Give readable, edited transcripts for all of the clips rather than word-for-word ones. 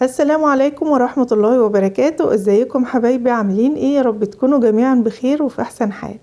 السلام عليكم ورحمة الله وبركاته. ازيكم حبايبي؟ عاملين ايه؟ يا رب تكونوا جميعا بخير وفي احسن حال.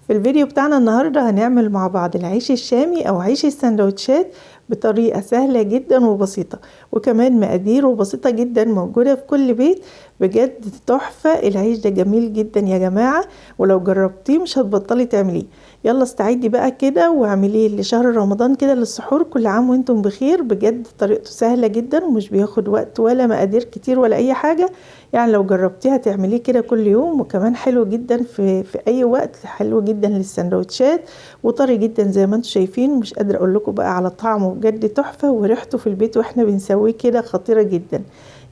في الفيديو بتاعنا النهاردة هنعمل مع بعض العيش الشامي او عيش السندوتشات بطريقة سهلة جدا وبسيطة، وكمان مقاديره بسيطة جدا موجودة في كل بيت. بجد تحفة، العيش ده جميل جدا يا جماعة، ولو جربتيه مش هتبطلي تعمليه. يلا استعدي بقى كده واعمليه لشهر رمضان كده للسحور. كل عام وانتم بخير. بجد طريقته سهلة جدا ومش بياخد وقت ولا مقادير كتير ولا اي حاجة. يعني لو جربتيها تعمليه كده كل يوم، وكمان حلو جدا في اي وقت، حلو جدا للسندوتشات وطري جدا زي ما انتم شايفين. مش قادرة اقول لكم بقى على طعمه، بجد تحفة، وريحته في البيت واحنا بنسويه كده خطيرة جدا.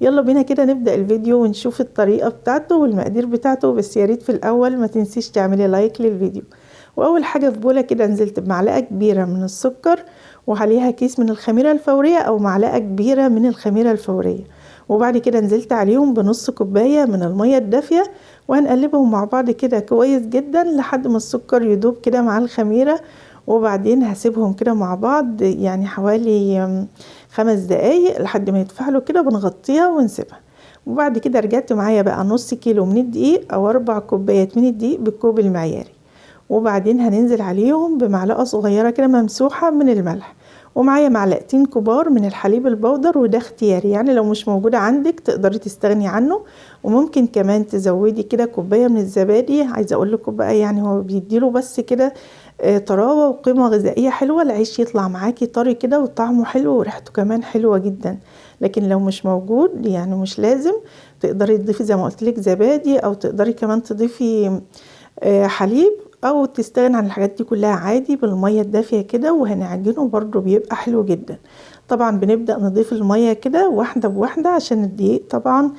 يلا بينا كده نبدأ الفيديو ونشوف الطريقة بتاعته والمقادير بتاعته. بس يا ريت في الاول ما تنسيش تعملي لايك للفيديو. واول حاجة في بولة كده نزلت بمعلقة كبيرة من السكر، وعليها كيس من الخميرة الفورية او معلقة كبيرة من الخميرة الفورية، وبعد كده نزلت عليهم بنص كوباية من المية الدافية، وهنقلبهم مع بعض كده كويس جدا لحد ما السكر يدوب كده مع الخميرة. وبعدين هسيبهم كده مع بعض يعني حوالي 5 دقايق لحد ما يتفعلوا كده، بنغطيها ونسيبها. وبعد كده رجعت معايا بقى نص كيلو من الدقيق او 4 كوبايات من الدقيق بالكوب المعياري، وبعدين هننزل عليهم بمعلقة صغيرة كده ممسوحة من الملح، ومعايا معلقتين كبار من الحليب البودر، وده اختياري يعني لو مش موجودة عندك تقدري تستغني عنه. وممكن كمان تزودي كده كوباية من الزبادي. عايزة اقول لكم بقى يعني هو بيديله بس كده طراوة وقيمة غذائية حلوة. العيش يطلع معاكي طري كده وطعمه حلو وريحته كمان حلوة جدا. لكن لو مش موجود يعني مش لازم، تقدري تضيفي زي ما قلت لك زبادي، او تقدري كمان تضيفي حليب، او تستغنى عن الحاجات دي كلها عادي بالمية الدافية كده، وهنعجنه برضو بيبقى حلو جدا. طبعا بنبدأ نضيف المية كده واحدة بواحدة عشان الدقيق طبعا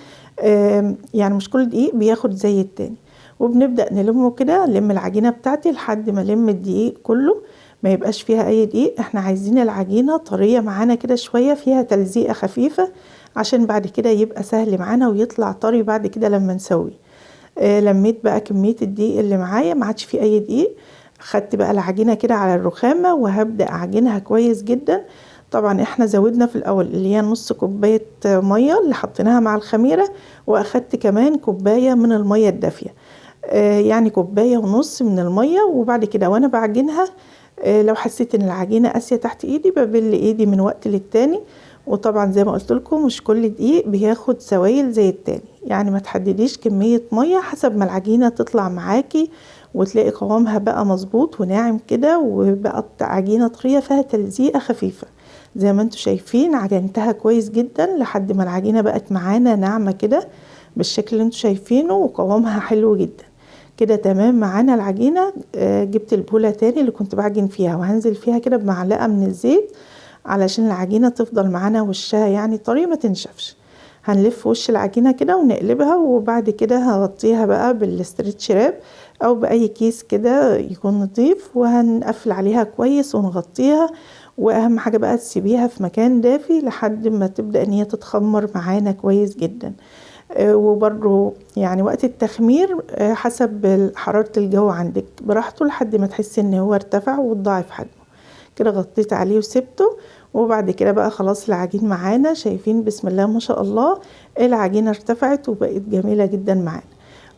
يعني مش كل دقيق بياخد زي التاني. وبنبدأ نلمه كده، نلم العجينة بتاعتي لحد ما نلم الدقيق كله ما يبقاش فيها اي دقيق. احنا عايزين العجينة طرية معانا كده شوية، فيها تلزيقة خفيفة عشان بعد كده يبقى سهل معانا ويطلع طري بعد كده لما نسويه. لميت بقى كمية الدقيق اللي معايا، ما عادش فيه اي دقيق. خدت بقى العجينة كده على الرخامة وهبدأ اعجنها كويس جدا. طبعا احنا زودنا في الاول اللي هي نص كوباية مية اللي حطيناها مع الخميرة، واخدت كمان كوباية من المية الدافية، يعني كوباية ونص من المية. وبعد كده وانا بعجنها لو حسيت ان العجينة قاسية تحت ايدي ببل ايدي من وقت للتاني. وطبعا زي ما قلت لكم مش كل دقيق بياخد سوائل زي التاني، يعني ما تحدديش كمية مية حسب ما العجينة تطلع معاكي وتلاقي قوامها بقى مظبوط وناعم كده، وبقى عجينة طرية فيها تلزيقة خفيفة. زي ما انتم شايفين عجنتها كويس جدا لحد ما العجينة بقت معانا ناعمة كده بالشكل اللي انتم شايفينه، وقوامها حلو جدا كده. تمام معانا العجينة. جبت البولة تاني اللي كنت بعجن فيها، وهنزل فيها كده بمعلقة من الزيت علشان العجينة تفضل معانا وشها يعني طري ما تنشفش. هنلف وش العجينة كده ونقلبها، وبعد كده هغطيها بقى بالاسترتش راب او باي كيس كده يكون نظيف، وهنقفل عليها كويس ونغطيها. واهم حاجة بقى تسيبيها في مكان دافي لحد ما تبدأ ان هي تتخمر معانا كويس جدا. وبرضو يعني وقت التخمير حسب حرارة الجو عندك براحته لحد ما تحسي ان هو ارتفع وتضاعف حجمه. كده غطيت عليه وسبته. وبعد كده بقى خلاص العجين معانا، شايفين بسم الله ما شاء الله العجينة ارتفعت وبقت جميلة جدا معانا.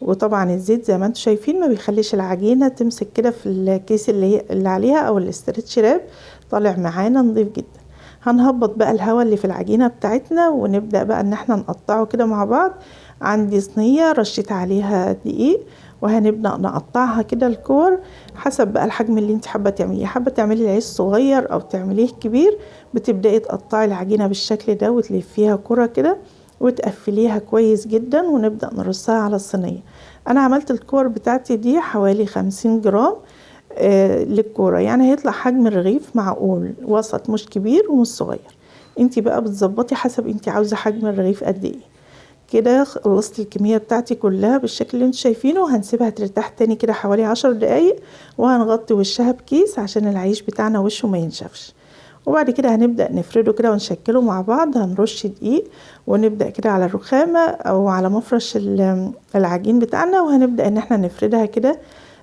وطبعا الزيت زي ما انتم شايفين ما بيخليش العجينة تمسك كده في الكيس اللي عليها او الاسترتش راب، طالع معانا نضيف جدا. هنهبط بقى الهواء اللي في العجينة بتاعتنا، ونبدأ بقى ان احنا نقطعه كده مع بعض. عندي صينية رشيت عليها دقيق، وهنبدأ نقطعها كده الكور حسب بقى الحجم اللي انت حابة تعمليه. حابة تعملي العيش صغير او تعمليه كبير، بتبدأي تقطعي العجينة بالشكل ده وتلفيها كرة كده وتقفليها كويس جدا، ونبدأ نرصها على الصينية. انا عملت الكور بتاعتي دي حوالي 50 جرام للكورة، يعني هيطلع حجم الرغيف معقول وسط، مش كبير ومش صغير. انتي بقى بتظبطي حسب انتي عاوزة حجم الرغيف قد ايه. كده خلصت الكمية بتاعتي كلها بالشكل اللي انتوا شايفينه، وهنسيبها ترتاح تاني كده حوالي 10 دقايق، وهنغطي وشها بكيس عشان العيش بتاعنا وشه ما ينشفش. وبعد كده هنبدأ نفرده كده ونشكله مع بعض. هنرش دقيق ونبدأ كده على الرخامة او على مفرش العجين بتاعنا، وهنبدأ ان احنا نفردها كده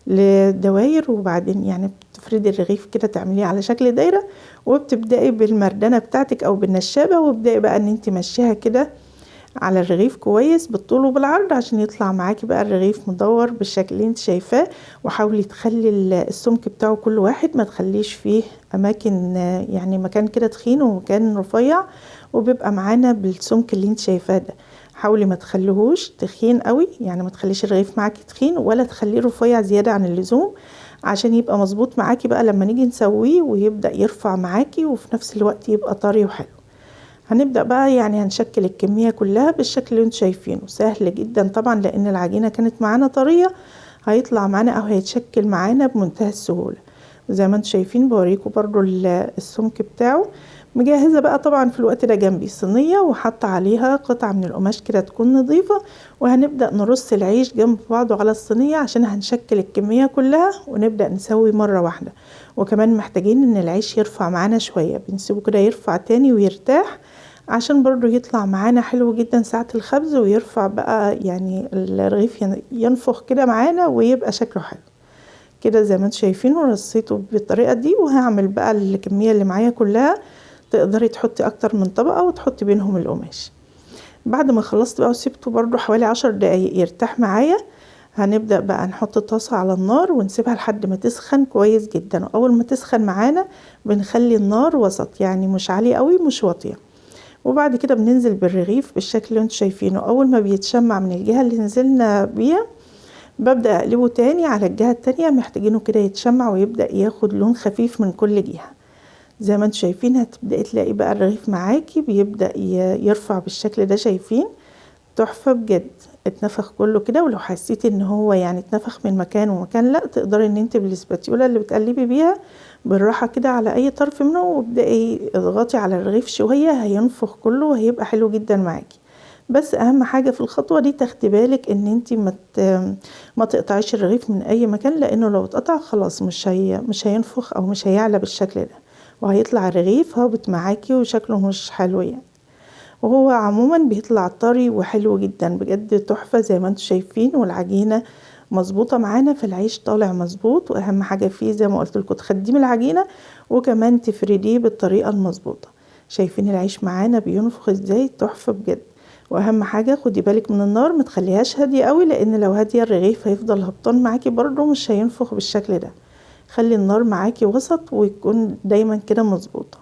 لدواير. وبعدين يعني بتفردي الرغيف كده تعمليه على شكل دايرة، وبتبدأي بالمردانة بتاعتك او بالنشابة، وابدأي بقى ان انت مشيها كده على الرغيف كويس بالطول وبالعرض عشان يطلع معاكي بقى الرغيف مدور بالشكل اللي انت شايفاه. وحاولي تخلي السمك بتاعه كل واحد، ما تخليش فيه اماكن يعني مكان كده تخين ومكان رفيع، وبيبقى معانا بالسمك اللي انت شايفاه ده. حاولي ما تخليهوش تخين قوي، يعني ما تخليش الرغيف معاكي تخين ولا تخليه رفيع زيادة عن اللزوم، عشان يبقى مظبوط معاكي بقى لما نيجي نسويه ويبدأ يرفع معاكي وفي نفس الوقت يبقى طري وحلو. هنبدأ بقى يعني هنشكل الكمية كلها بالشكل اللي انتوا شايفينه، سهل جدا طبعا لان العجينة كانت معانا طرية، هيطلع معانا او هيتشكل معانا بمنتهى السهولة. وزي ما انتوا شايفين بوريكم برضو السمك بتاعه. مجهزة بقى طبعا في الوقت ده جنبي صينية وحاطة عليها قطعة من القماش كده تكون نظيفة، وهنبدأ نرص العيش جنب بعضه على الصينية عشان هنشكل الكمية كلها ونبدأ نسوي مرة واحدة. وكمان محتاجين ان العيش يرفع معانا شوية، بنسيبه كده يرفع تاني ويرتاح عشان برضو يطلع معانا حلو جدا ساعة الخبز، ويرفع بقى يعني الرغيف ينفخ كده معانا ويبقى شكله حلو كده. زي ما انتوا شايفينه رصيته بالطريقة دي، وهعمل بقى الكمية اللي معايا كلها. تقدري تحطي اكتر من طبقة وتحطي بينهم القماش. بعد ما خلصت بقى وسيبته برضو حوالي 10 دقايق يرتاح معايا، هنبدأ بقى نحط الطاسة على النار ونسيبها لحد ما تسخن كويس جدا. واول ما تسخن معانا بنخلي النار وسط، يعني مش عالية قوي مش واطية. وبعد كده بننزل بالرغيف بالشكل اللي انتوا شايفينه. اول ما بيتشمع من الجهة اللي نزلنا بيها ببدأ اقلبه تاني على الجهة التانية، محتاجينه كده يتشمع ويبدأ ياخد لون خفيف من كل جهة. زي ما انتوا شايفين هتبدأي تلاقي بقى الرغيف معاكي بيبدأ يرفع بالشكل ده. شايفين تحفة بجد، اتنفخ كله كده. ولو حسيتي ان هو يعني اتنفخ من مكان ومكان لا، تقدري ان انت بالاسباتيولا اللي بتقلبي بيها بالراحة كده على اي طرف منه وابدأي اضغطي على الرغيف شوية، هينفخ كله وهيبقى حلو جدا معاكي. بس اهم حاجة في الخطوة دي تاخدي بالك ان انت ما تقطعيش الرغيف من اي مكان، لانه لو اتقطع خلاص مش هينفخ او مش هيعلى بالشكل ده، وهيطلع الرغيف هابط معاكي وشكله مش حلو يعني. وهو عموما بيطلع طري وحلو جدا بجد تحفة زي ما انتوا شايفين. والعجينة مظبوطة معانا، فالعيش طالع مظبوط. واهم حاجة فيه زي ما قلت لكم تخدمي العجينة وكمان تفرديه بالطريقة المظبوطة. شايفين العيش معانا بينفخ ازاي؟ تحفة بجد. واهم حاجة خدي بالك من النار، ما تخليهاش هادية قوي، لان لو هادية الرغيف هيفضل هبطان معاكي برضو مش هينفخ بالشكل ده. خلي النار معاكي وسط ويكون دايما كده مظبوطة.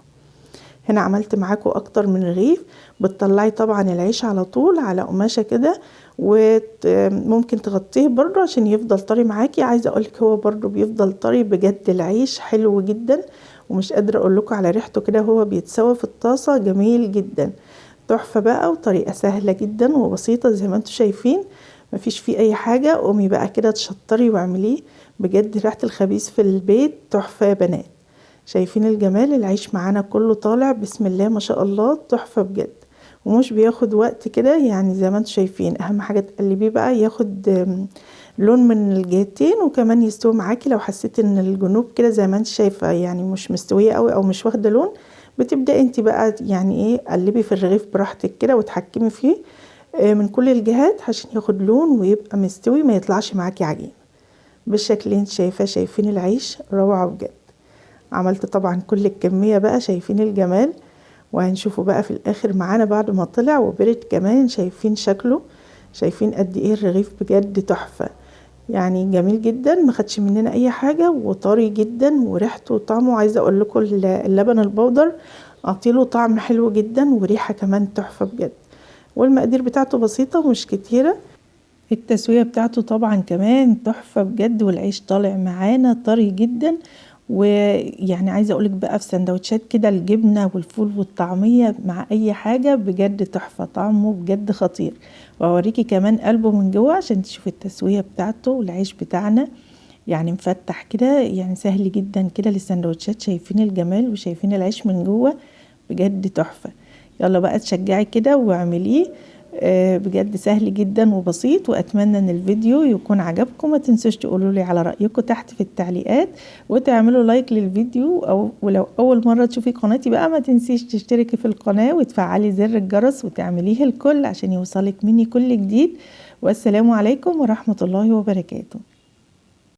هنا عملت معاكم اكتر من رغيف. بتطلعي طبعا العيش على طول على قماشة كده، وممكن تغطيه برضو عشان يفضل طري معاكي. عايزة اقولك هو برضو بيفضل طري بجد، العيش حلو جدا ومش قادرة اقولكم على ريحته كده هو بيتسوى في الطاسة جميل جدا. تحفة بقى، وطريقة سهلة جدا وبسيطة زي ما انتوا شايفين، مفيش فيه اي حاجة. قومي بقى كده تشطري واعمليه، بجد ريحة الخبيز في البيت تحفة يا بنات. شايفين الجمال؟ العيش معانا كله طالع بسم الله ما شاء الله، تحفة بجد ومش بياخد وقت كده يعني. زي ما انتوا شايفين اهم حاجة تقلبيه بقى ياخد لون من الجهتين، وكمان يستوي معاكي. لو حسيت ان الجنوب كده زي ما انت شايفة يعني مش مستوية قوي او مش واخدة لون، بتبدأ انت بقى يعني ايه قلبي في الرغيف براحتك كده وتحكمي فيه من كل الجهات عشان ياخد لون ويبقى مستوي، ما يطلعش معاكي عجين بالشكل اللي انت شايفاه. شايفين العيش روعة بجد. عملت طبعا كل الكمية بقى، شايفين الجمال. وهنشوفه بقى في الاخر معانا بعد ما طلع وبرد كمان. شايفين شكله؟ شايفين قد ايه الرغيف بجد تحفة يعني، جميل جدا، ما خدش مننا اي حاجة وطري جدا. وريحته وطعمه عايزة اقول لكم اللبن البودر اعطيله طعم حلو جدا وريحة كمان تحفة بجد. والمقادير بتاعته بسيطة ومش كتيرة. التسوية بتاعته طبعا كمان تحفة بجد، والعيش طالع معانا طري جدا. ويعني عايزة اقولك بقى في سندوتشات كده الجبنة والفول والطعمية مع اي حاجة بجد تحفة، طعمه بجد خطير. وهوريكي كمان قلبه من جوه عشان تشوفي التسوية بتاعته. والعيش بتاعنا يعني مفتح كده، يعني سهل جدا كده للسندوتشات. شايفين الجمال وشايفين العيش من جوه بجد تحفة. يلا بقى تشجعي كده واعمليه، بجد سهل جدا وبسيط. واتمنى ان الفيديو يكون عجبكم. ما تنسوش تقولوا لي على رايكم تحت في التعليقات، وتعملوا لايك للفيديو. ولو اول مره تشوفي قناتي بقى ما تنسيش تشتركي في القناه وتفعلي زر الجرس وتعمليه الكل عشان يوصلك مني كل جديد. والسلام عليكم ورحمه الله وبركاته.